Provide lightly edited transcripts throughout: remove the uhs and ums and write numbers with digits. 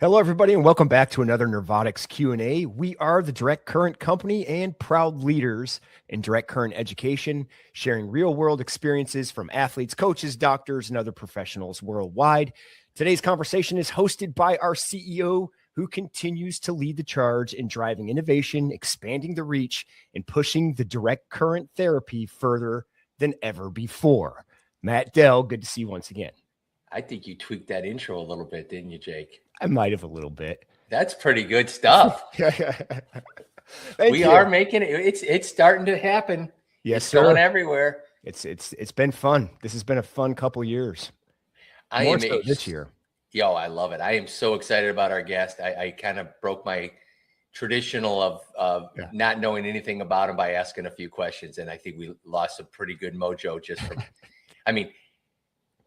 Hello, everybody, and welcome back to another NerveOTX Q&A. We are the Direct Current Company and proud leaders in direct current education, sharing real-world experiences from athletes, coaches, doctors, and other professionals worldwide. Today's conversation is hosted by our CEO, who continues to lead the charge in driving innovation, expanding the reach, and pushing the direct current therapy further than ever before. Matt Dell, good to see you once again. I think you tweaked that intro a little bit, didn't you, Jake? I might have a little bit. That's pretty good stuff. We are making it. It's starting to happen. Yes, it's sir. Going everywhere. It's been fun. This has been a fun couple years. More so this year. Yo, I love it. I am so excited about our guest. I kind of broke my traditional of not knowing anything about him by asking a few questions, and I think we lost some pretty good mojo just from. I mean,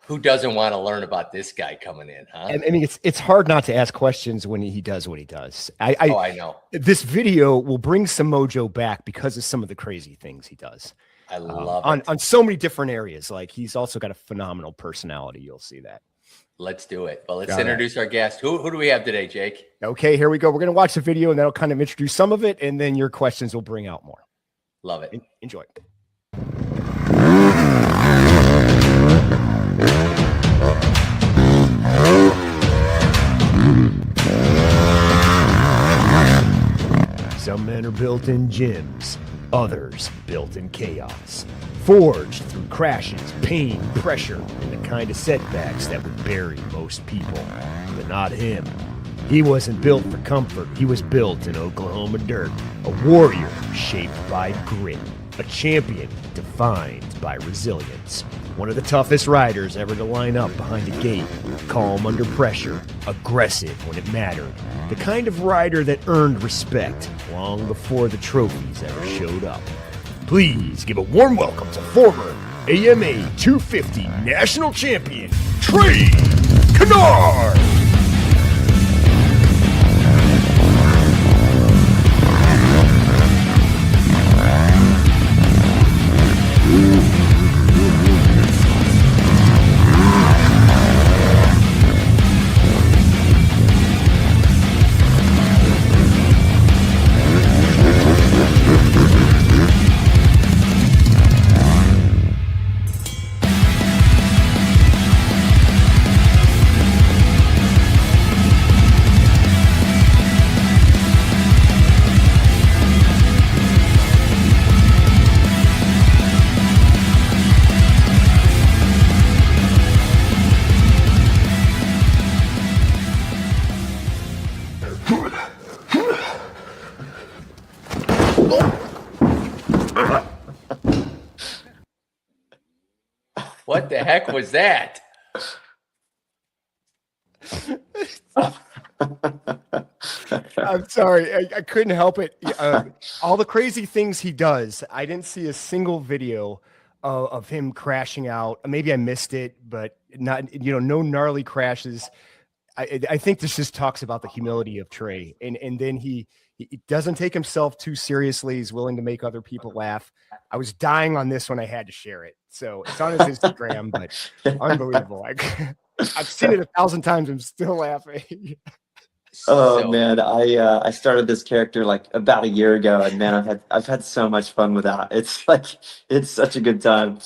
who doesn't want to learn about this guy coming in, huh? I mean, it's hard not to ask questions when he does what he does. I know. This video will bring some mojo back because of some of the crazy things he does. I love it. On so many different areas. Like, he's also got a phenomenal personality. You'll see that. Let's do it. Well, let's introduce our guest. Who do we have today, Jake? Okay, here we go. We're going to watch the video, and that'll kind of introduce some of it, and then your questions will bring out more. Love it. Enjoy. Some men are built in gyms, others built in chaos, forged through crashes, pain, pressure, and the kind of setbacks that would bury most people. But not him. He wasn't built for comfort. He was built in Oklahoma dirt, a warrior shaped by grit, a champion defined by resilience. One of the toughest riders ever to line up behind a gate, calm under pressure, aggressive when it mattered. The kind of rider that earned respect long before the trophies ever showed up. Please give a warm welcome to former AMA 250 national champion, Trey Canard! What the heck was that? I'm sorry. I couldn't help it. All the crazy things he does. I didn't see a single video of him crashing out. Maybe I missed it, but not, no gnarly crashes. I think this just talks about the humility of Trey. And then he doesn't take himself too seriously. He's willing to make other people laugh. I was dying on this when I had to share it. So it's on his Instagram, but unbelievable. I've seen it 1,000 times. I'm still laughing. Man, I started this character like about a year ago, and man, I've had so much fun with that. It's such a good time.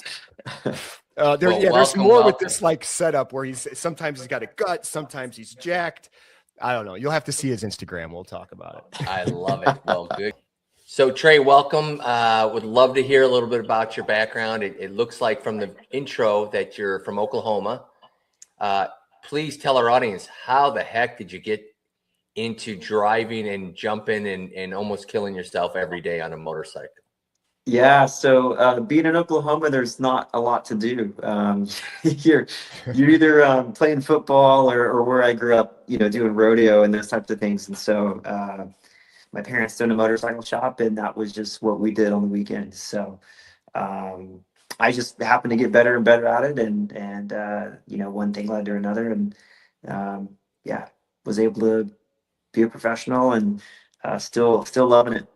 There's more with this like setup where sometimes he's got a gut, sometimes he's jacked. I don't know. You'll have to see his Instagram. We'll talk about it. I love it. Well, good. So Trey, welcome. Would love to hear a little bit about your background. It looks like from the intro that you're from Oklahoma. Please tell our audience, how the heck did you get into driving and jumping and almost killing yourself every day on a motorcycle? Yeah, so being in Oklahoma, there's not a lot to do. You're either playing football or where I grew up, doing rodeo and those types of things. And so my parents owned a motorcycle shop, and that was just what we did on the weekends. So I just happened to get better and better at it, and one thing led to another, and was able to be a professional and still loving it.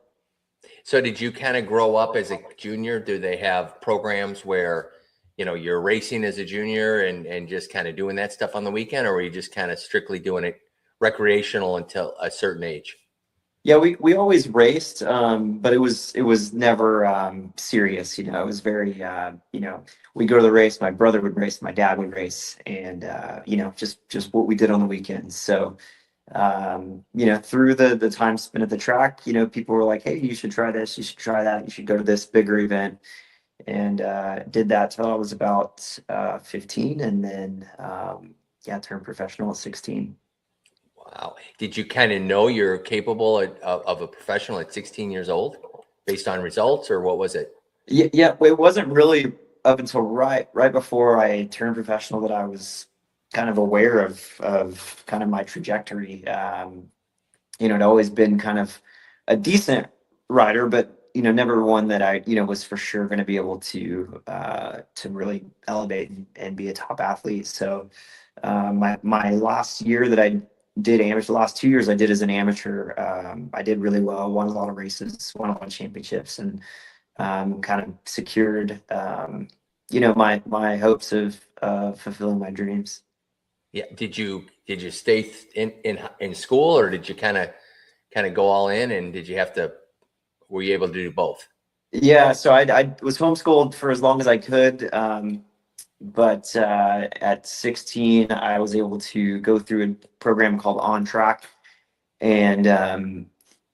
So did you kind of grow up as a junior? Do they have programs where, you're racing as a junior and just kind of doing that stuff on the weekend, or were you just kind of strictly doing it recreational until a certain age? Yeah, we always raced, but it was never serious. It was very we go to the race. My brother would race, my dad would race, and just what we did on the weekends. So through the time spent at the track, people were like, hey, you should try this, you should try that, you should go to this bigger event, and did that till I was about 15, and then turned professional at 16. Wow. Did you kind of know you're capable of a professional at 16 years old based on results, or what was it? Yeah, it wasn't really up until right before I turned professional that I was kind of aware of kind of my trajectory. I'd always been kind of a decent rider, but never one that I was for sure going to be able to really elevate and be a top athlete. So my last year that I did amateur, the last 2 years I did as an amateur, I did really well, won a lot of races, won a lot of championships, and kind of secured my hopes of fulfilling my dreams. Yeah. Did you stay in school, or did you kind of go all in, and were you able to do both? Yeah, so I was homeschooled for as long as I could. But at 16, I was able to go through a program called On Track, and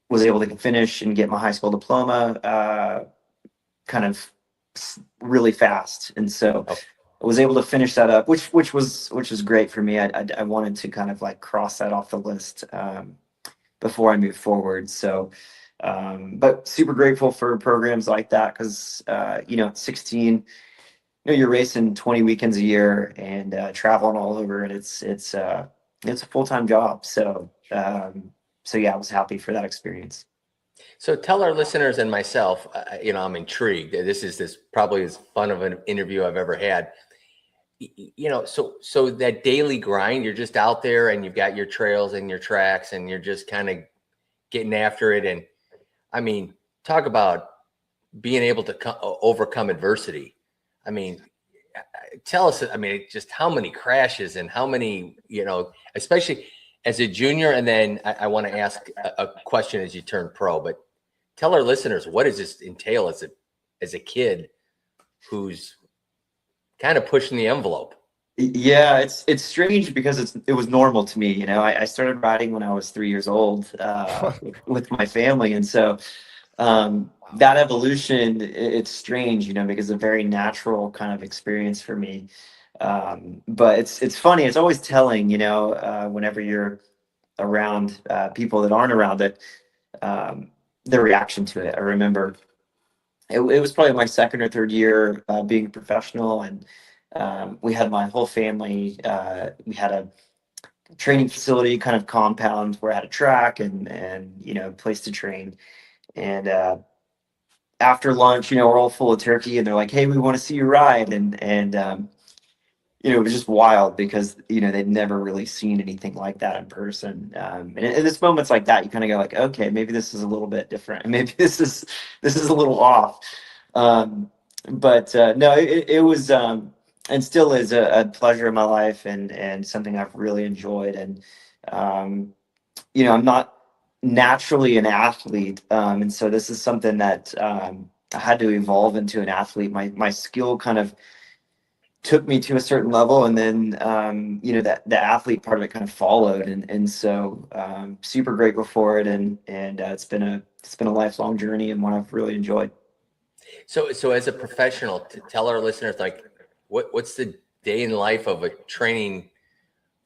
was able to finish and get my high school diploma kind of really fast. And so I was able to finish that up, which was great for me. I wanted to kind of like cross that off the list before I moved forward. So, but super grateful for programs like that, because at 16. You're racing 20 weekends a year and traveling all over, and it's a full-time job. So yeah, I was happy for that experience. So tell our listeners and myself, I'm intrigued. This is probably as fun of an interview I've ever had. So that daily grind, you're just out there and you've got your trails and your tracks and you're just kind of getting after it. And I mean, talk about being able to overcome adversity. I mean, tell us, just how many crashes and how many, especially as a junior. And then I want to ask a question as you turn pro, but tell our listeners, what does this entail as a kid who's kind of pushing the envelope? Yeah, it's strange because it was normal to me. I started riding when I was 3 years old with my family. And so that evolution, it's strange, because it's a very natural kind of experience for me. But it's funny. It's always telling, whenever you're around people that aren't around it, their reaction to it. I remember it was probably my second or third year being a professional, and we had my whole family. We had a training facility kind of compound where I had a track and a place to train. And after lunch, we're all full of turkey, and they're like, "Hey, we want to see you ride." And it was just wild because they'd never really seen anything like that in person. And in this moments like that, you kind of go like, "Okay, maybe this is a little bit different, and maybe this is a little off." But no, it was and still is a pleasure in my life, and something I've really enjoyed. And I'm not naturally an athlete, and so this is something that I had to evolve into an athlete. My skill kind of took me to a certain level, and then that the athlete part of it kind of followed, and so super grateful for it, and it's been a lifelong journey and one I've really enjoyed. So as a professional, to tell our listeners, like, what's the day in life of a training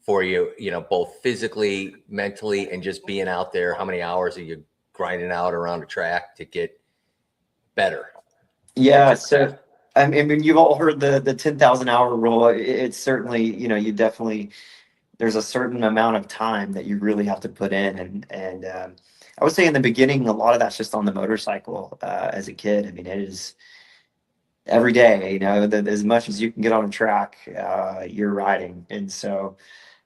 for you, both physically, mentally, and just being out there? How many hours are you grinding out around a track to get better? Yeah. So, I mean, you've all heard the 10,000 hour rule. It's certainly, you definitely, there's a certain amount of time that you really have to put in. And I would say in the beginning, a lot of that's just on the motorcycle as a kid. I mean, it is every day, as much as you can get on a track, you're riding. And so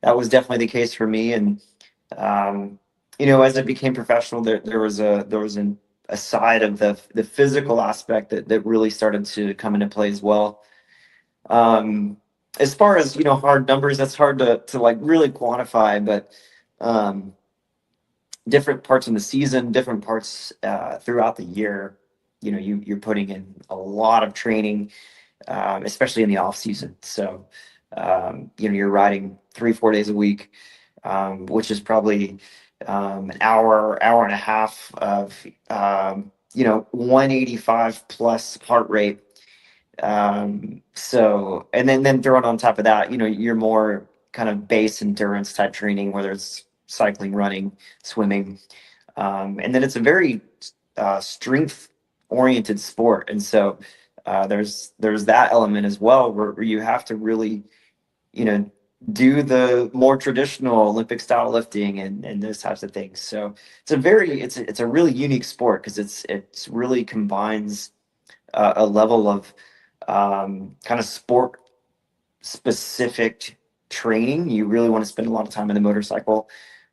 that was definitely the case for me. And, as I became professional, there was a side of the physical aspect that really started to come into play as well. As far as hard numbers, that's hard to like really quantify, but different parts in the season, different parts throughout the year. You're putting in a lot of training, especially in the off season. So, you're riding 3-4 days a week, which is probably an hour and a half of 185 plus heart rate. So, and then throwing on top of that, you're more kind of base endurance type training, whether it's cycling, running, swimming. And then it's a very strength oriented sport. And so there's that element as well where you have to really, do the more traditional Olympic style lifting and those types of things. So it's a really unique sport because it's really combines a level of kind of sport specific training. You really want to spend a lot of time in the motorcycle.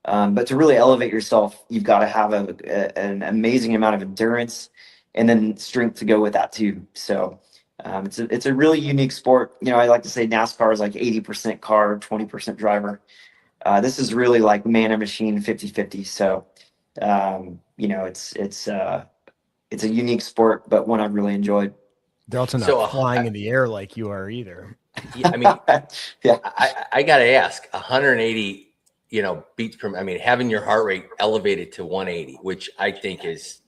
But to really elevate yourself, you've got to have an amazing amount of endurance and then strength to go with that too. So it's a really unique sport. I like to say NASCAR is like 80% car, 20% driver. This is really like man and machine 50-50. So, it's a unique sport, but one I've really enjoyed. They're also not flying in the air like you are either. Yeah, I mean, yeah, I got to ask, 180, beats per, having your heart rate elevated to 180, which I think is,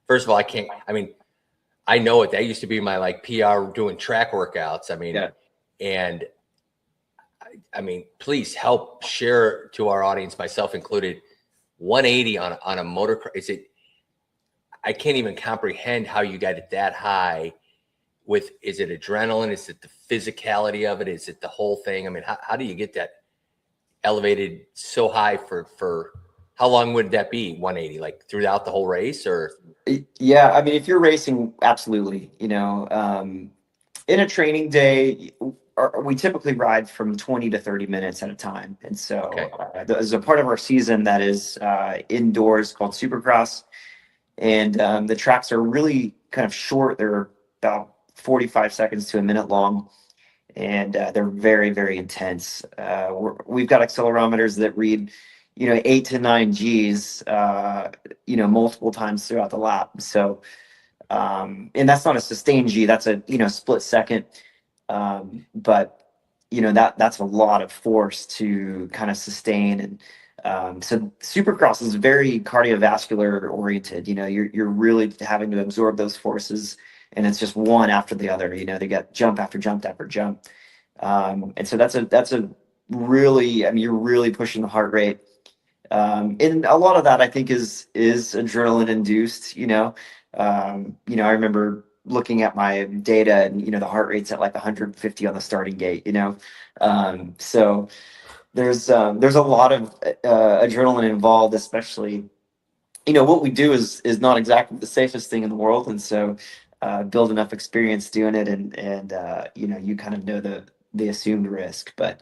first of all, I know it. That used to be my like PR doing track workouts. And please help share to our audience, myself included, 180 on a motocross. I can't even comprehend how you got it that high. Is it adrenaline? Is it the physicality of it? Is it the whole thing? How do you get that elevated so high for how long would that be? 180, like throughout the whole race, or? Yeah, if you're racing, absolutely. In a training day, we typically ride from 20 to 30 minutes at a time. And so there's a part of our season that is indoors called Supercross. And the tracks are really kind of short. They're about 45 seconds to a minute long. And they're very, very intense. We've got accelerometers that read 8 to 9 Gs, multiple times throughout the lap. So, and that's not a sustained G, that's a, split second. But, that's a lot of force to kind of sustain. And so Supercross is very cardiovascular oriented. You're really having to absorb those forces, and it's just one after the other. They got jump after jump after jump. And so that's a really, you're really pushing the heart rate. And a lot of that I think is adrenaline induced. I remember looking at my data and the heart rate's at like 150 on the starting gate. So there's a lot of adrenaline involved, especially what we do is not exactly the safest thing in the world. And so build enough experience doing it, and you kind of know the assumed risk. But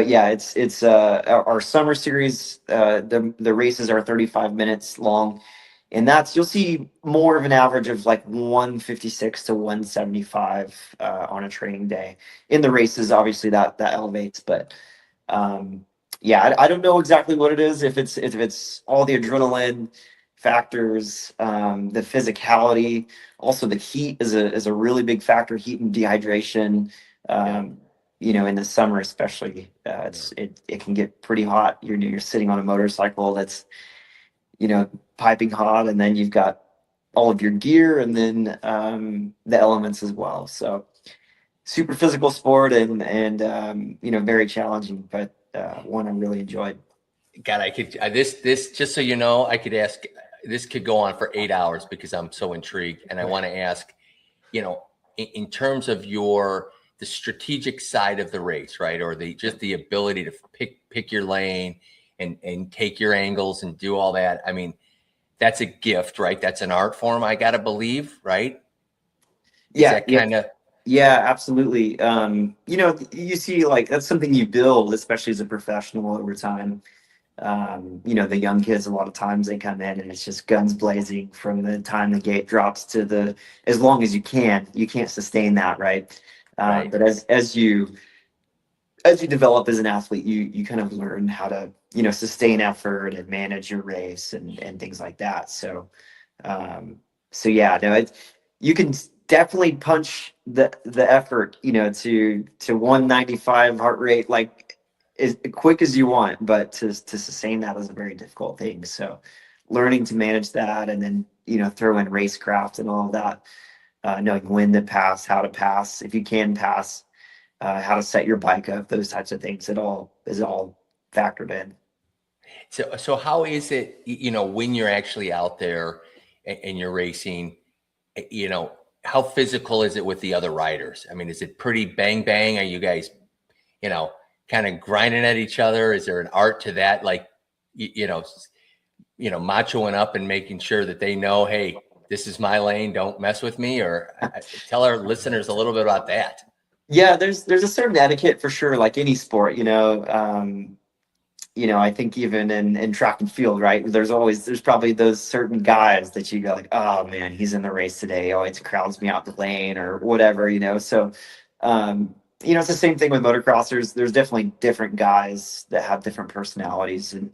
yeah, it's our summer series. The races are 35 minutes long, and you'll see more of an average of like 156 to 175 on a training day. In the races, obviously that elevates, but yeah, I don't know exactly what it is. If it's all the adrenaline factors, the physicality, also the heat is a really big factor. Heat and dehydration. In the summer especially, it can get pretty hot. You're sitting on a motorcycle that's piping hot, and then you've got all of your gear, and then the elements as well. So super physical sport, and very challenging, but one I really enjoyed. God, I could this just so you know, I could ask. This could go on for 8 hours because I'm so intrigued, and I want to ask, in terms of the strategic side of the race, right, or the ability to pick your lane and take your angles and do all that. That's a gift, right? That's an art form, I gotta believe, right? Yeah, yeah, absolutely. You see, like, that's something you build, especially as a professional, over time. The young kids, a lot of times they come in and it's just guns blazing from the time the gate drops to as long as you can't sustain that, right? Right. But as you as you develop as an athlete, you kind of learn how to, sustain effort and manage your race and things like that. So, yeah, no, you can definitely punch the effort, to 195 heart rate, like as quick as you want, but to sustain that is a very difficult thing. So learning to manage that, and then, throw in racecraft and all of that, knowing when to pass, how to pass, if you can pass, how to set your bike up, those types of things. It all is all factored in. So how is it, when you're actually out there and you're racing, how physical is it with the other riders? I mean, is it pretty bang bang? Are you guys, kind of grinding at each other? Is there an art to that? Like, machoing up and making sure that they know, hey, this is my lane, don't mess with me? Or tell our listeners a little bit about that. Yeah, there's a certain etiquette for sure, like any sport, I think even in track and field, right? There's probably those certain guys that you go like, oh man, he's in the race today. He always crowds me out the lane or whatever, So, it's the same thing with motocrossers. There's definitely different guys that have different personalities and,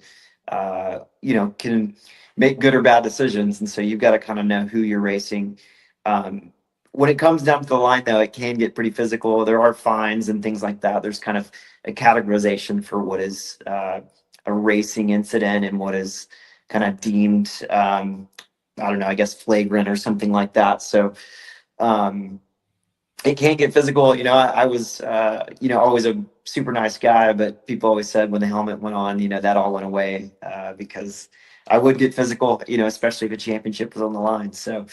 can make good or bad decisions. And so you've got to kind of know who you're racing. When it comes down to the line, though, it can get pretty physical. There are fines and things like that. There's kind of a categorization for what is a racing incident and what is kind of deemed, I don't know, I guess flagrant or something like that. So it can get physical. I was, always a super nice guy, but people always said when the helmet went on, that all went away because I would get physical, especially if a championship was on the line. So,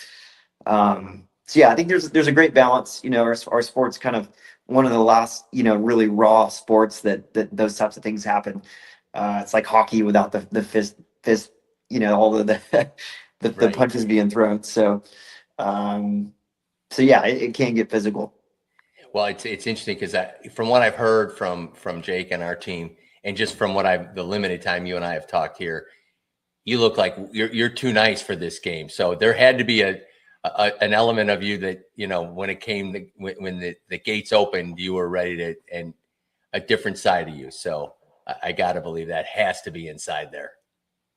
yeah, I think there's a great balance. Our sport's kind of one of the last, really raw sports that those types of things happen. It's like hockey without the fist, all of the Right. punches being thrown. So, yeah, it can get physical. Well, it's interesting because from what I've heard from Jake and our team, and just from the limited time you and I have talked here, you look like you're too nice for this game. So there had to be an element of you that, when it came when the gates opened, you were ready to, and a different side of you. So I got to believe that has to be inside there.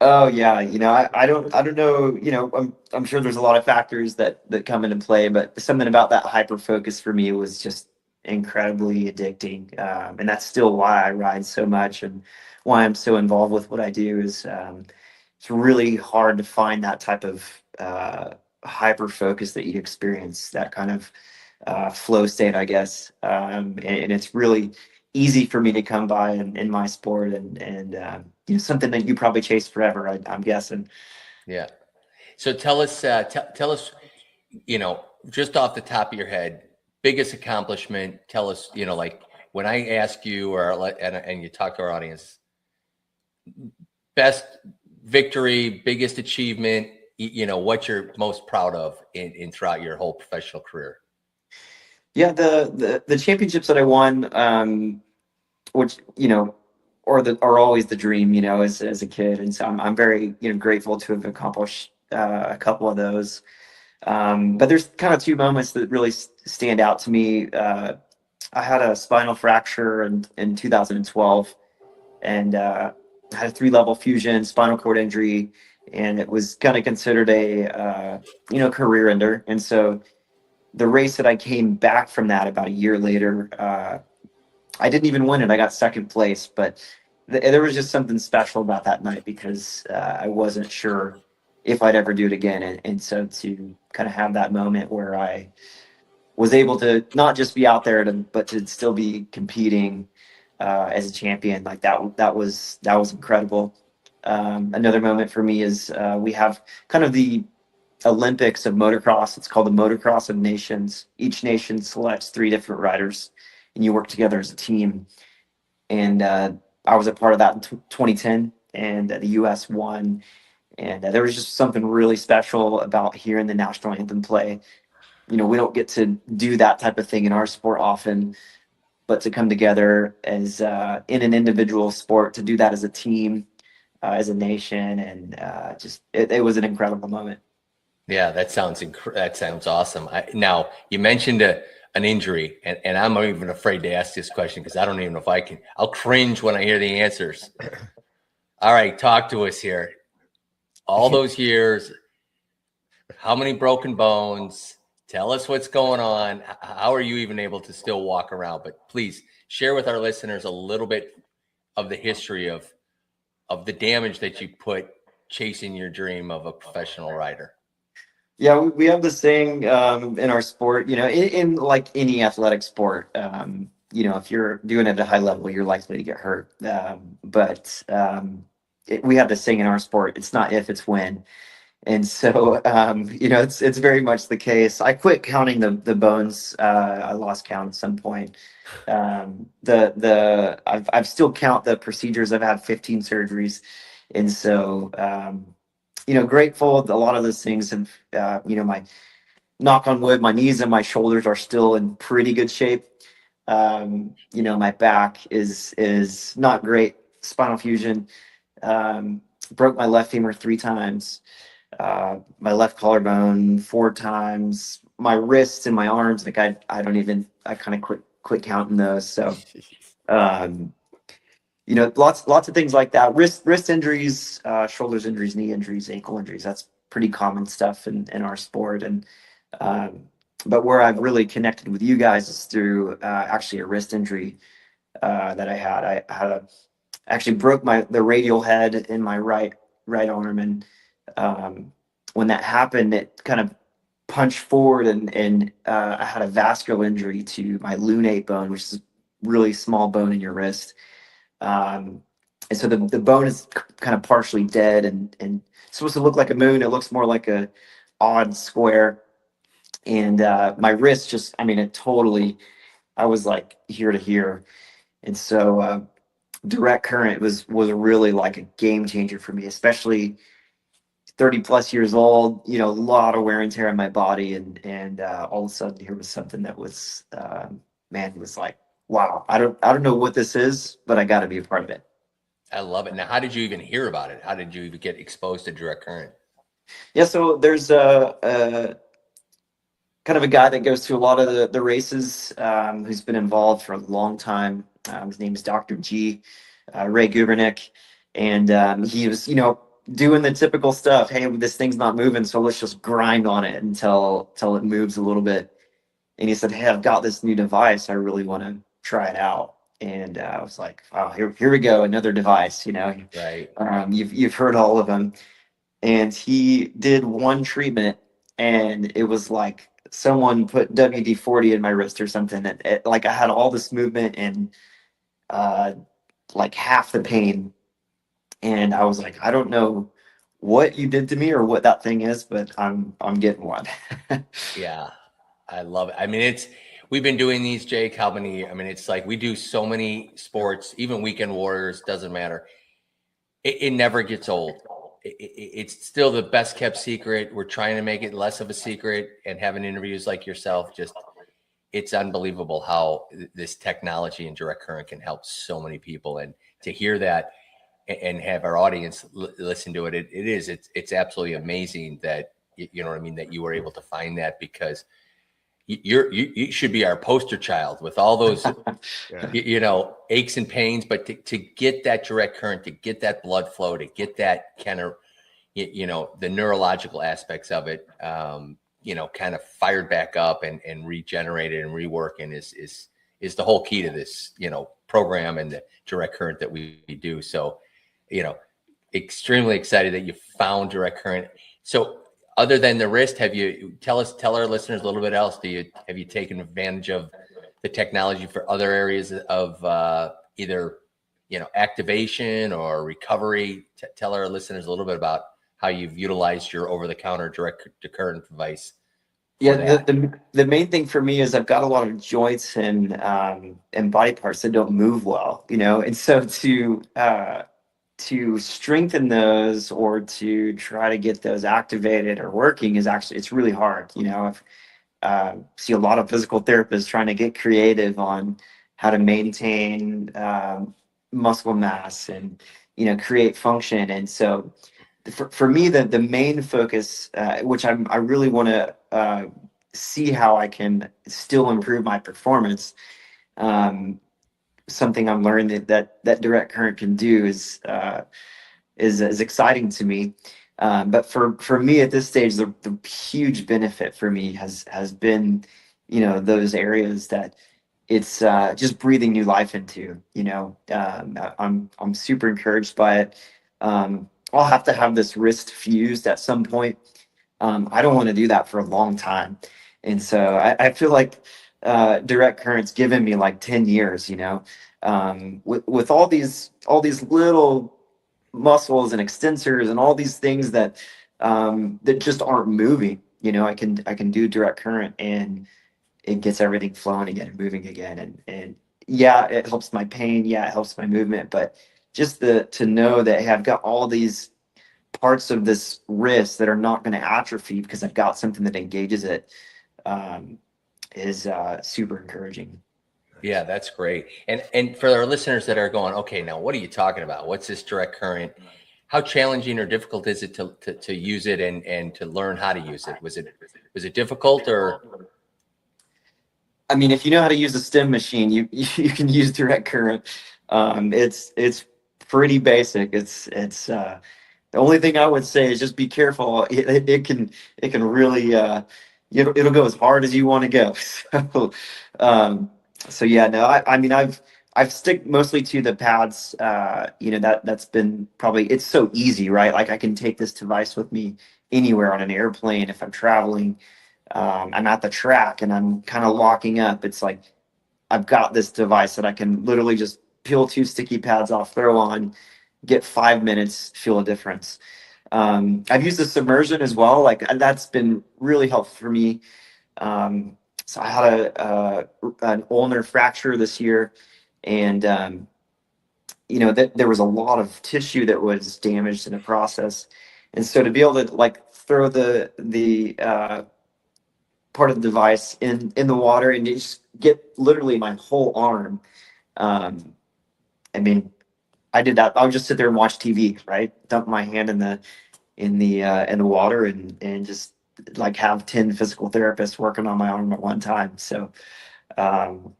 Oh yeah, I don't know, I'm sure there's a lot of factors that come into play, but something about that hyper focus for me was just incredibly addicting, and that's still why I ride so much and why I'm so involved with what I do. Is it's really hard to find that type of hyper focus that you experience, that kind of flow state, I guess, and it's really easy for me to come by in my sport, and something that you probably chase forever, I'm guessing. Yeah. So tell us, just off the top of your head, biggest accomplishment. Tell us, like when I ask you and you talk to our audience, best victory, biggest achievement, what you're most proud of in throughout your whole professional career. Yeah, the championships that I won, which are always the dream, as a kid, and so I'm very grateful to have accomplished a couple of those. But there's kind of two moments that really stand out to me. I had a spinal fracture in 2012, and had a 3-level fusion, spinal cord injury, and it was kind of considered a career ender. And so the race that I came back from that about a year later, I didn't even win it. I got second place, but there was just something special about that night because I wasn't sure if I'd ever do it again. And so to kind of have that moment where I was able to not just be out there, but to still be competing as a champion, like that was incredible. Another moment for me is we have kind of the Olympics of motocross. It's called the Motocross of Nations. Each nation selects 3 different riders, and you work together as a team. And I was a part of that in 2010, and the U.S. won. And there was just something really special about hearing the national anthem play. We don't get to do that type of thing in our sport often, but to come together as in an individual sport, to do that as a team, as a nation, and it was an incredible moment. Yeah, that sounds awesome. Now you mentioned a an injury, and I'm not even afraid to ask this question because I don't even know if I can. I'll cringe when I hear the answers. All right, talk to us here. All those years, how many broken bones? Tell us what's going on. How are you even able to still walk around? But please share with our listeners a little bit of the history of the damage that you put chasing your dream of a professional rider. Yeah, we have this thing in our sport, in like any athletic sport. If you're doing it at a high level, you're likely to get hurt. We have this thing in our sport. It's not if, it's when. And so, it's very much the case. I quit counting the bones. I lost count at some point. I've still count the procedures. I've had 15 surgeries, and so grateful. A lot of those things have, my knock on wood, my knees and my shoulders are still in pretty good shape. My back is not great. Spinal fusion. Broke my left femur 3 times. My left collarbone 4 times, my wrists and my arms, like I kind of quit counting those. So, lots of things like that. Wrist injuries, shoulders injuries, knee injuries, ankle injuries. That's pretty common stuff in our sport. And, but where I've really connected with you guys is through, actually a wrist injury, that I had. Actually broke the radial head in my right arm. And, when that happened, it kind of punched forward and I had a vascular injury to my lunate bone, which is a really small bone in your wrist. And so the bone is kind of partially dead and supposed to look like a moon. It looks more like a odd square. And my wrist just, I was like here to here. And so direct current was really like a game changer for me, especially 30 plus years old, a lot of wear and tear on my body. And all of a sudden here was something that was, it was like, wow, I don't know what this is, but I got to be a part of it. I love it. Now, how did you even hear about it? How did you even get exposed to direct current? Yeah. So there's a kind of a guy that goes to a lot of the races, who's been involved for a long time. His name is Dr. G, Ray Gubernick. And he was, doing the typical stuff. Hey, this thing's not moving, so let's just grind on it until it moves a little bit. And he said, hey, I've got this new device. I really want to try it out. And I was like, oh, here we go, another device. Right. You've heard all of them. And he did one treatment, and it was like someone put WD-40 in my wrist or something. Like I had all this movement and like half the pain. And I was like, I don't know what you did to me or what that thing is, but I'm getting one. Yeah, I love it. We've been doing these, Jake. It's like we do so many sports, even weekend warriors, doesn't matter. It never gets old. It's still the best kept secret. We're trying to make it less of a secret, and having interviews like yourself, it's unbelievable how this technology and direct current can help so many people. And to hear that and have our audience listen to it, it's absolutely amazing that, that you were able to find that, because you should be our poster child with all those, aches and pains, but to get that direct current, to get that blood flow, to get that kind of, the neurological aspects of it, kind of fired back up and regenerated and reworking is the whole key to this, program and the direct current that we do. So, extremely excited that you found direct current. So other than the wrist, tell our listeners a little bit else. Have you taken advantage of the technology for other areas of either, activation or recovery? Tell our listeners a little bit about how you've utilized your over-the-counter direct current device. Yeah, the main thing for me is I've got a lot of joints and body parts that don't move well, and so to strengthen those or to try to get those activated or working it's really hard. I've see a lot of physical therapists trying to get creative on how to maintain muscle mass and create function. And so for me, the main focus, which I really want to see how I can still improve my performance. Something I'm learning that direct current can do is exciting to me. But for me at this stage, the huge benefit for me has been, those areas that it's just breathing new life into. I'm super encouraged by it. I'll have to have this wrist fused at some point. I don't want to do that for a long time, and so I feel like direct current's given me like 10 years. With all these little muscles and extensors and all these things that just aren't moving. I can do direct current, and it gets everything flowing again and moving again. And yeah, it helps my pain. Yeah, it helps my movement. But just to know that, hey, I've got all these parts of this wrist that are not going to atrophy because I've got something that engages it, is super encouraging. Yeah, that's great. And for our listeners that are going, okay, now what are you talking about? What's this direct current? How challenging or difficult is it to use it and to learn how to use it? Was it difficult or? I mean, if you know how to use a stem machine, you can use direct current. It's pretty basic. It's the only thing I would say is just be careful. It can really it'll go as hard as you want to go. So yeah, no, I mean I've stick mostly to the pads. That's been probably, it's so easy, right? Like I can take this device with me anywhere on an airplane if I'm traveling. I'm at the track and I'm kind of locking up. It's like I've got this device that I can literally just peel 2 sticky pads off, throw on, get 5 minutes, feel a difference. I've used the submersion as well. Like that's been really helpful for me. So I had an ulnar fracture this year, and there was a lot of tissue that was damaged in the process, and so to be able to like throw the part of the device in the water and just get literally my whole arm. I mean, I did that. I would just sit there and watch TV, right? Dump my hand in the water and just like have 10 physical therapists working on my arm at one time. Um,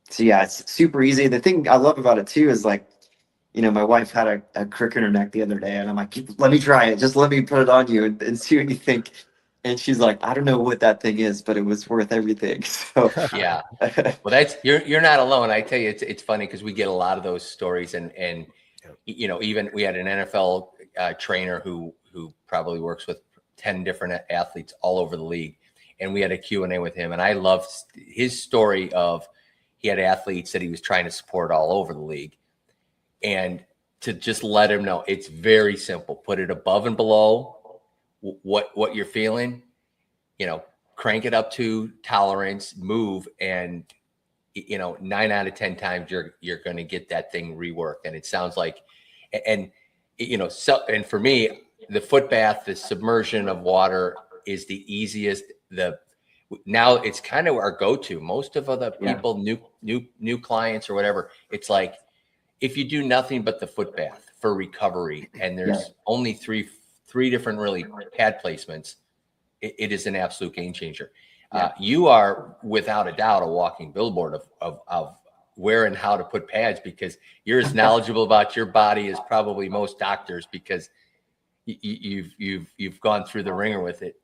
so yeah, it's super easy. The thing I love about it too is like, my wife had a crick in her neck the other day, and I'm like, let me try it. Just let me put it on you and see what you think. And she's like, I don't know what that thing is, but it was worth everything. So Yeah. Well, you're not alone. I tell you, it's funny because we get a lot of those stories, and even we had an NFL trainer who probably works with 10 different athletes all over the league, and we had a Q&A with him, and I loved his story of he had athletes that he was trying to support all over the league, and to just let him know it's very simple. Put it above and below what you're feeling, crank it up to tolerance, move, and 9 out of 10 times you're going to get that thing reworked. And it sounds like, and for me, the foot bath, the submersion of water is the easiest. Now it's kind of our go-to. Most of other people, new clients or whatever, it's like if you do nothing but the foot bath for recovery, and there's only three different really pad placements, it is an absolute game changer. You are without a doubt a walking billboard of where and how to put pads, because you're as knowledgeable about your body as probably most doctors, because you've gone through the ringer with it.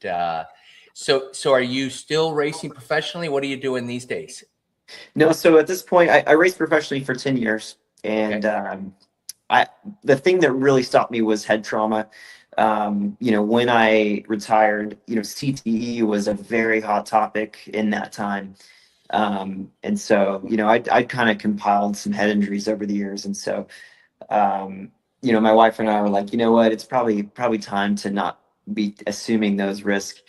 So are you still racing professionally? What are you doing these days? No, so at this point, I raced professionally for 10 years, and the thing that really stopped me was head trauma. When I retired, CTE was a very hot topic in that time. And so, I'd kind of compiled some head injuries over the years. And so, my wife and I were like, you know what, it's probably time to not be assuming those risks.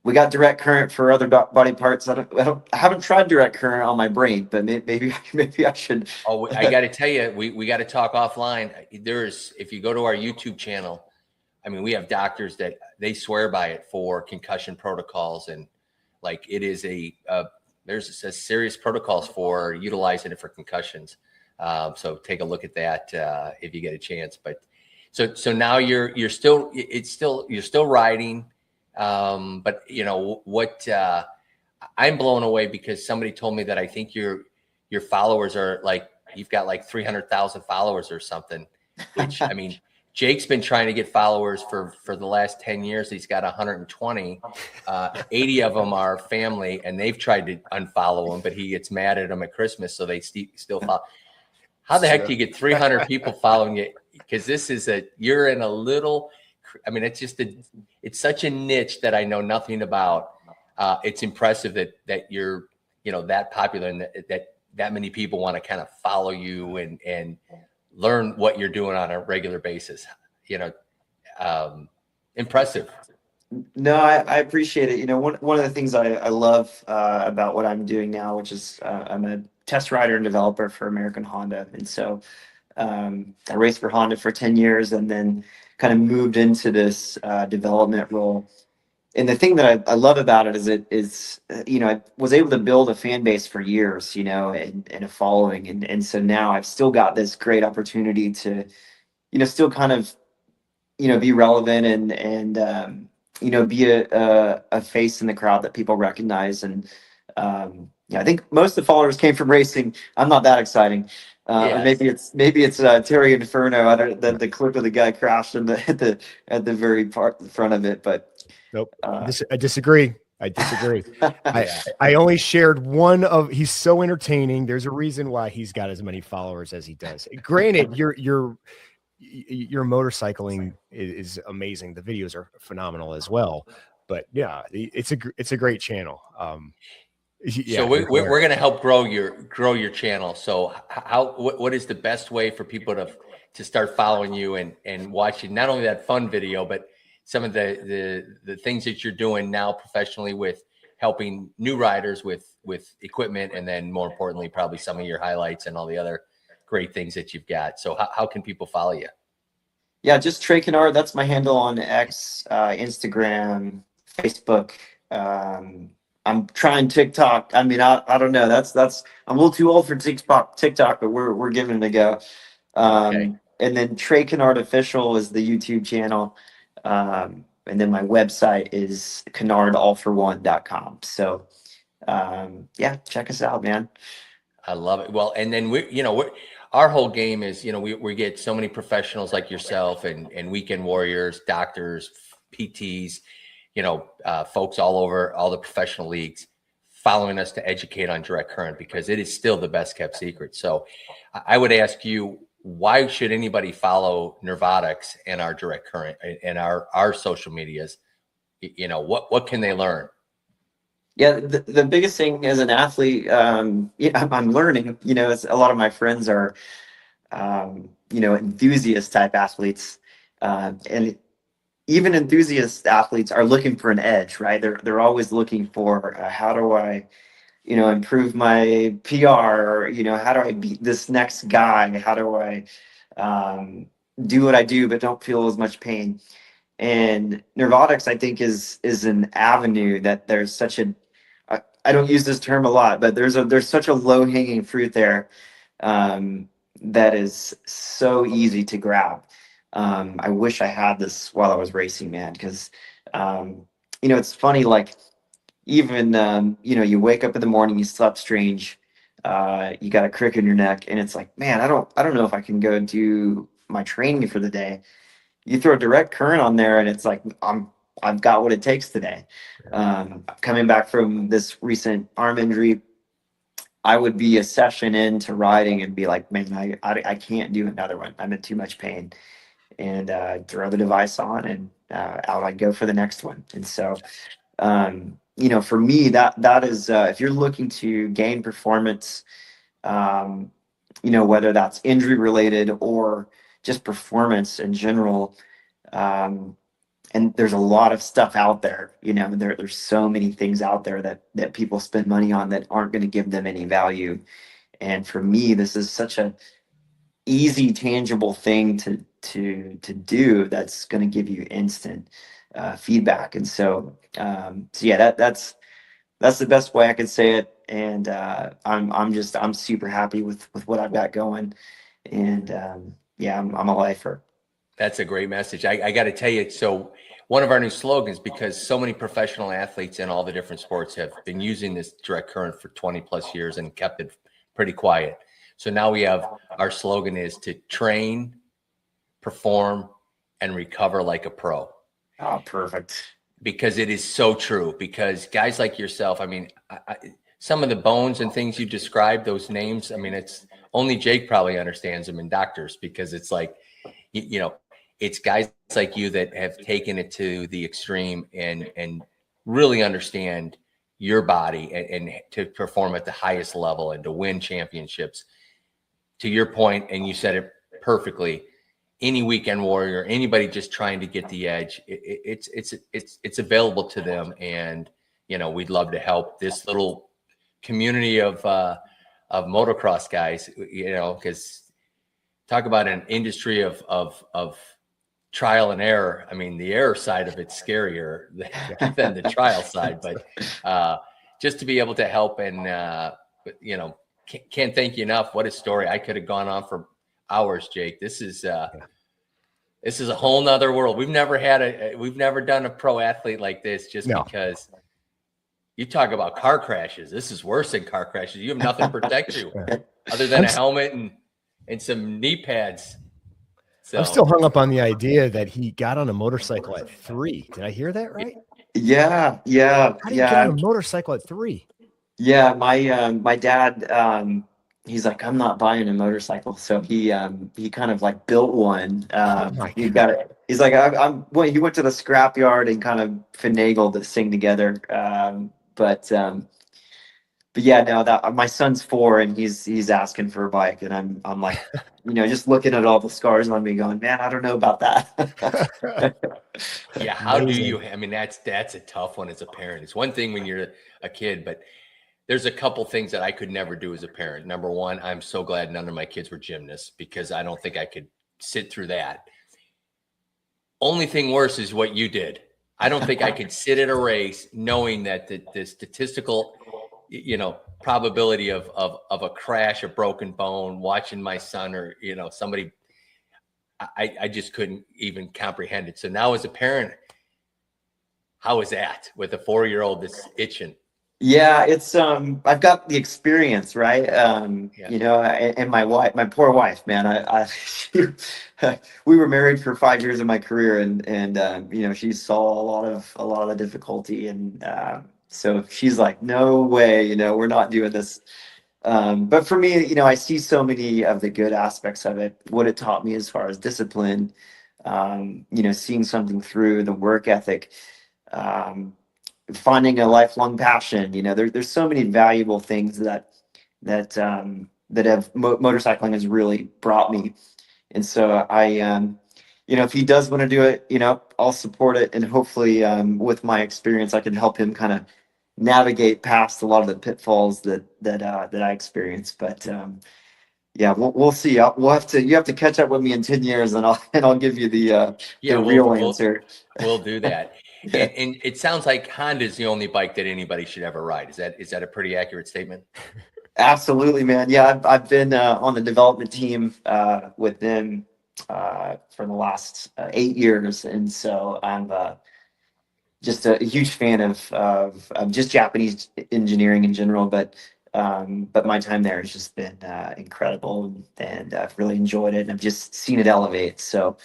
We got direct current for other body parts. I haven't tried direct current on my brain, but maybe I should. Oh, I got to tell you, we got to talk offline. If you go to our YouTube channel, I mean, we have doctors that they swear by it for concussion protocols, and like it is there's a serious protocols for utilizing it for concussions. So take a look at that if you get a chance. But so now you're still riding. But I'm blown away because somebody told me that I think your followers are like, you've got like 300,000 followers or something, which I mean, Jake's been trying to get followers for the last 10 years. He's got 120. 80 of them are family, and they've tried to unfollow him, but he gets mad at them at Christmas, so they still follow. How the heck do you get 300 people following you? Because you're in a little, I mean, it's such a niche that I know nothing about. It's impressive that you're, that popular and that many people want to kind of follow you and learn what you're doing on a regular basis. Impressive. No, I appreciate it. One of the things I love about what I'm doing now, which is I'm a test rider and developer for American Honda. And so I raced for Honda for 10 years and then kind of moved into this development role. And the thing that I love about it is I was able to build a fan base for years, and a following. And so now I've still got this great opportunity to, still kind of, be relevant and be a face in the crowd that people recognize. And I think most of the followers came from racing. I'm not that exciting. Or maybe it's Terry Inferno. The clip of the guy crashed at the very front of it, but. Nope. I disagree. I only shared one of. He's so entertaining. There's a reason why he's got as many followers as he does. Granted, your motorcycling is amazing. The videos are phenomenal as well. But yeah, it's a great channel. So we're going to help grow your channel. So what is the best way for people to start following you and watching not only that fun video, but some of the things that you're doing now professionally with helping new riders with equipment, and then more importantly, probably some of your highlights and all the other great things that you've got. So how can people follow you? Yeah, just Trey Canard. That's my handle on X, Instagram, Facebook. I'm trying TikTok. I mean, I don't know. That's I'm a little too old for TikTok, but we're giving it a go. Okay. And then Trey Canard Official is the YouTube channel. And then my website is canardallforone.com. So check us out, man. I love it. Well, and then our whole game is, we get so many professionals like yourself and weekend warriors, doctors, PTs, folks all over all the professional leagues following us to educate on direct current, because it is still the best kept secret. So I would ask you, why should anybody follow NerveOTX and our direct current and our social medias? What can they learn? Yeah, the biggest thing as an athlete, I'm learning, it's, a lot of my friends are, enthusiast type athletes. And even enthusiast athletes are looking for an edge, right? They're always looking for, how do I, improve my PR, or, how do I beat this next guy? How do I do what I do, but don't feel as much pain? And NerveOTX, I think, is an avenue that there's such a, I don't use this term a lot, but there's such a low hanging fruit there that is so easy to grab. I wish I had this while I was racing, man, because it's funny, like, even you wake up in the morning, you slept strange, you got a crick in your neck, and it's like, man, I don't know if I can go do my training for the day. You throw direct current on there, and it's like, I've got what it takes today. Coming back from this recent arm injury, I would be a session into riding and be like, man, I can't do another one. I'm in too much pain. And throw the device on, and out I go for the next one. And so, for me, that is, if you're looking to gain performance, whether that's injury related or just performance in general, and there's a lot of stuff out there, there's so many things out there that people spend money on that aren't going to give them any value. And for me, this is such a easy, tangible thing to do that's going to give you instant feedback. And so that's the best way I could say it. And I'm super happy with what I've got going. And I'm a lifer. That's a great message. I got to tell you, so one of our new slogans, because so many professional athletes in all the different sports have been using this direct current for 20 plus years and kept it pretty quiet. So now we have, our slogan is to train, perform, and recover like a pro. Oh, perfect. Because it is so true. Because guys like yourself, I mean, some of the bones and things you described, those names, I mean, it's only Jake probably understands them, and doctors, because it's like, you know, it's guys like you that have taken it to the extreme and really understand your body and to perform at the highest level and to win championships. To your point, and you said it perfectly, any weekend warrior, anybody just trying to get the edge, it's available to them. And, you know, we'd love to help this little community of motocross guys, you know, because talk about an industry of trial and error. I mean, the error side of it's scarier than the trial side, but just to be able to help and, you know, can't thank you enough. What a story. I could have gone on for hours, Jake. This is a whole nother world. We've never done a pro athlete like this, just because you talk about car crashes. This is worse than car crashes. You have nothing to protect you other than a helmet and some knee pads. So I'm still hung up on the idea that he got on a motorcycle at 3. Did I hear that right? Yeah. How do you get on a motorcycle at 3? Yeah, my dad, he's like, I'm not buying a motorcycle, so he kind of like built one. He got it. He's like, well, he went to the scrapyard and kind of finagled this thing together. But yeah, no, that my son's 4 and he's asking for a bike, and I'm like, you know, just looking at all the scars on me, going, man, I don't know about that. Yeah, how do you? I mean, that's a tough one as a parent. It's one thing when you're a kid, but there's a couple things that I could never do as a parent. Number one, I'm so glad none of my kids were gymnasts, because I don't think I could sit through that. Only thing worse is what you did. I don't think I could sit at a race knowing that the statistical, you know, probability of a crash, a broken bone, watching my son or, you know, somebody, I just couldn't even comprehend it. So now as a parent, how is that with a 4-year-old that's itching? Yeah, it's I've got the experience, right? You know, and my wife, my poor wife, man, we were married for 5 years of my career, and you know, she saw a lot of the difficulty, and so she's like, no way, you know, we're not doing this. But for me, you know, I see so many of the good aspects of it, what it taught me as far as discipline, you know, seeing something through, the work ethic, finding a lifelong passion. You know, there's so many valuable things that have motorcycling has really brought me. And so you know, if he does want to do it, you know, I'll support it, and hopefully with my experience I can help him kind of navigate past a lot of the pitfalls that I experienced. But yeah, we'll see. You have to catch up with me in 10 years, and I'll give you the real answer. We'll do that. Yeah. And it sounds like Honda is the only bike that anybody should ever ride. Is that a pretty accurate statement? Absolutely, man. Yeah, I've been on the development team with them for the last 8 years, and so I'm just a huge fan of just Japanese engineering in general. But my time there has just been incredible, and I've really enjoyed it, and I've just seen it elevate. So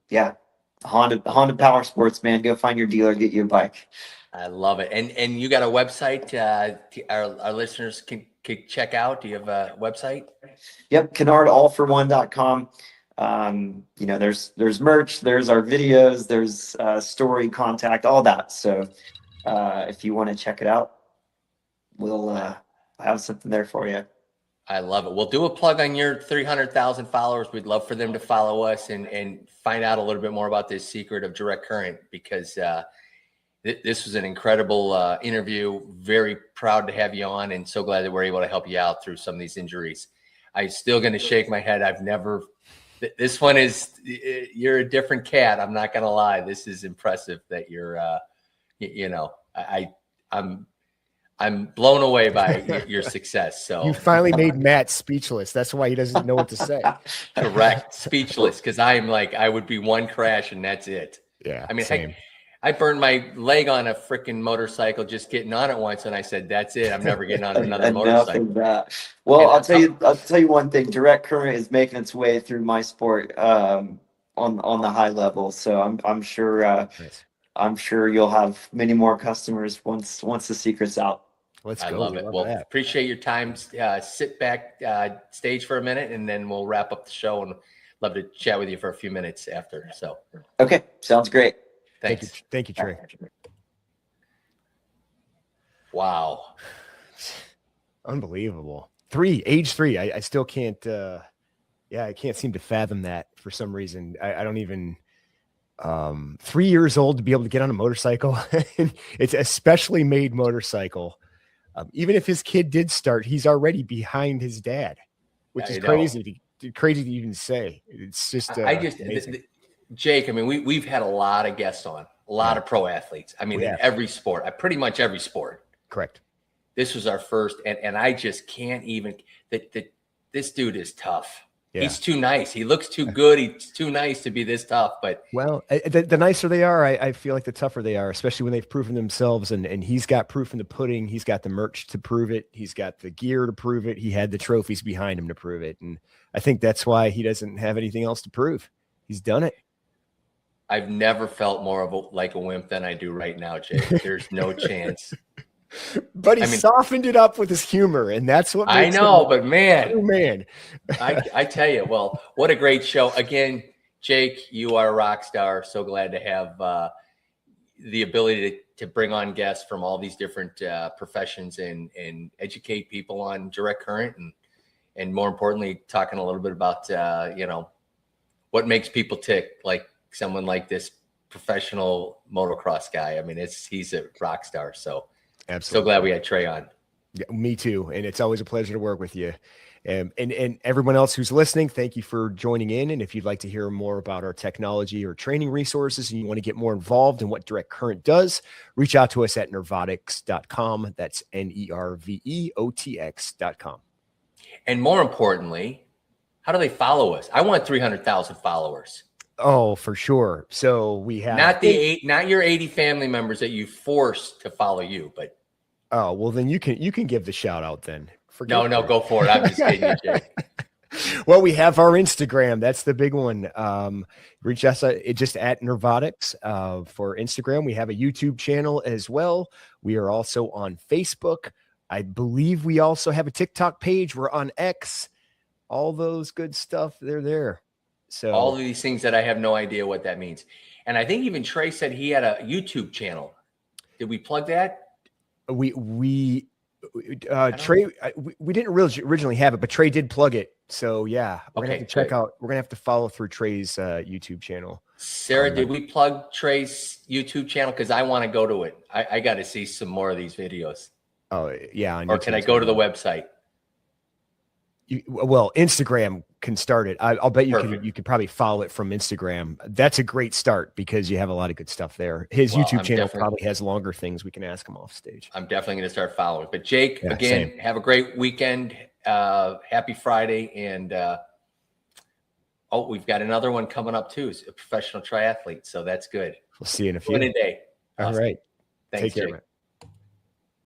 yeah. Honda Power Sports, man. Go find your dealer, get you a bike. I love it. And you got a website our listeners can check out? Do you have a website? Yep, canardallfor1.com. You know, there's merch, there's our videos, there's story, contact, all that. So if you want to check it out, we'll have something there for you. I love it. We'll do a plug on your 300,000 followers. We'd love for them to follow us and find out a little bit more about this secret of direct current, because this was an incredible interview. Very proud to have you on, and so glad that we're able to help you out through some of these injuries. I'm still going to shake my head. This one is, you're a different cat. I'm not going to lie. This is impressive that you're, you know, I'm blown away by your success. So you finally made Matt speechless. That's why he doesn't know what to say. Correct. Speechless. Because I'm like, I would be one crash and that's it. Yeah. I mean, same. I burned my leg on a freaking motorcycle just getting on it once, and I said, "That's it. I'm never getting on another Enough motorcycle." of that. Well, And I'll tell you one thing. Direct current is making its way through my sport on the high level. So Nice. I'm sure you'll have many more customers once the secret's out. Let's I go. love We it. love Well, that. appreciate your time. Sit back stage for a minute, and then we'll wrap up the show. And love to chat with you for a few minutes after. So, Okay, sounds great. thanks. Thank you, Trey. Wow. Unbelievable. Age 3. I still can't. I can't seem to fathom that for some reason. I don't even. 3 years old to be able to get on a motorcycle. It's a specially made motorcycle. Even if his kid did start, he's already behind his dad, which is crazy to even say. It's just Jake, I mean, we've had a lot of guests on, a lot of pro athletes. I mean, in every sport, pretty much every sport. Correct. This was our first, and I just can't even that this dude is tough. Yeah. He's too nice. He looks too good. He's too nice to be this tough. But the nicer they are, I feel like the tougher they are, especially when they've proven themselves. And he's got proof in the pudding. He's got the merch to prove it. He's got the gear to prove it. He had the trophies behind him to prove it. And I think that's why he doesn't have anything else to prove. He's done it. I've never felt more like a wimp than I do right now, Jake. There's no chance. But he softened it up with his humor, and that's what I know. But man, I tell you, well, what a great show again, Jake. You are a rock star. So glad to have the ability to bring on guests from all these different professions and educate people on direct current and more importantly, talking a little bit about what makes people tick, like someone like this professional motocross guy. I mean, he's a rock star. So. Absolutely. So glad we had Trey on. Yeah, me too. And it's always a pleasure to work with you. And everyone else who's listening, thank you for joining in. And if you'd like to hear more about our technology or training resources and you want to get more involved in what Direct Current does, reach out to us at NerveOTX.com. That's NerveOTX.com. And more importantly, how do they follow us? I want 300,000 followers. Oh, for sure. So we have not your 80 family members that you forced to follow you, but oh, well then you can give the shout out then. No, go for it. I'm just kidding you, Jake. Well, we have our Instagram. That's the big one. Reach us just at NerveOTX for Instagram. We have a YouTube channel as well. We are also on Facebook. I believe we also have a TikTok page. We're on X. All those good stuff. They're there. So all of these things that I have no idea what that means. And I think even Trey said he had a YouTube channel. Did we plug that? Trey, we didn't really originally have it, but Trey did plug it. So yeah, we're gonna have to check out. We're gonna have to follow through Trey's YouTube channel. Sarah, did we plug Trey's YouTube channel? Because I want to go to it. I got to see some more of these videos. Oh yeah, or can I go to the website? Well, Instagram can start it. I'll bet you could probably follow it from Instagram. That's a great start because you have a lot of good stuff there. His YouTube channel probably has longer things. We can ask him off stage. I'm definitely going to start following. But Jake, again, have a great weekend. Happy Friday. And we've got another one coming up too. It's a professional triathlete. So that's good. We'll see you in a few. Win a day. Awesome. All right. Thanks, Take care, Jake. man.